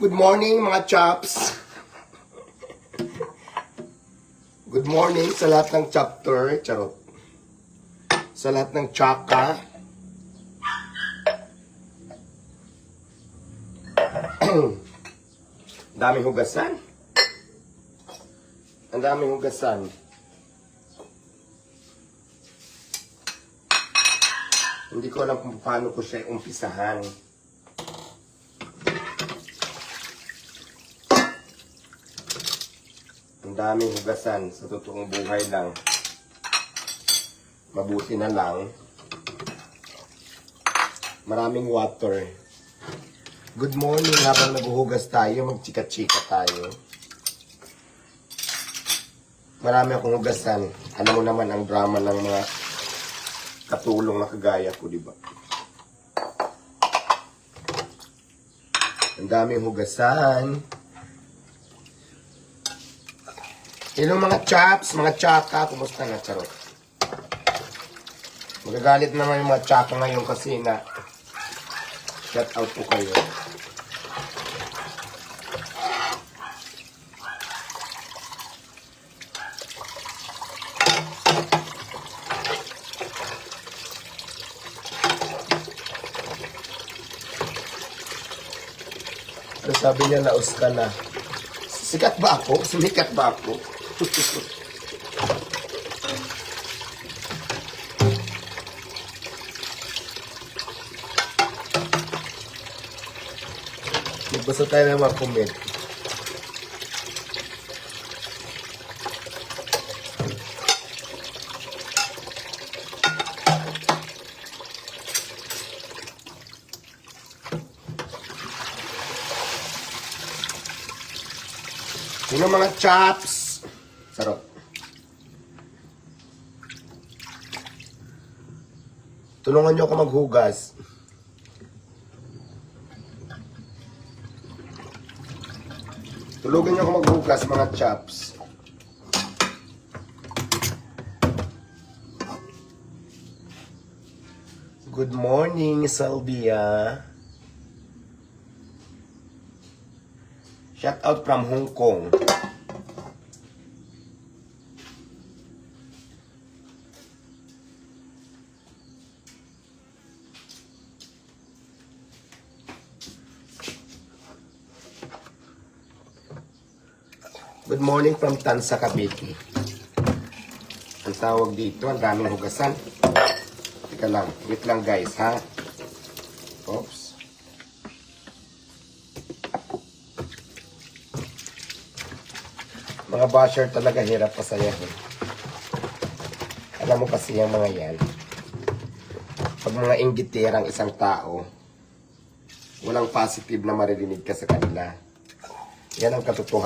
Good morning mga chops. Good morning sa lahat ng chapter. Charot. Sa lahat ng tsaka. Daming hugasan. Ang daming hugasan. Hindi ko alam kung paano ko siya umpisahan. Ang daming hugasan sa totoong buhay lang. Mabuti na lang. Maraming water. Good morning, habang naghuhugas tayo, magchika-chika tayo. Marami akong hugasan. Alam mo naman ang drama ng mga katulong na kagaya ko, di ba? Ang daming hugasan. Hello mga chaps, mga tsaka, kumusta na, charot? Magagalit naman yung mga tsaka ngayon kasi na shout out po kayo. Ano sabi niya, laos ka na? Sikat ba ako? Sumikat ba ako? Magbasa tayo ng mga comment. Sino mga chops? Sarap. Tulungan niyo ako maghugas. Tulungan niyo ako maghugas, mga chops. Good morning, Salvia. Shout out from Hong Kong. Good morning from Tansa, Cavite. Ang tawag dito, ang daming hugasan. Teka lang, wait lang guys, ha? Oops. Mga basher talaga hirap pasayahin. Alam mo kasi yung mga yan. Pag mga inggiterang isang tao, walang positive na maririnig ka sa kanila. Yan ang katotohanan.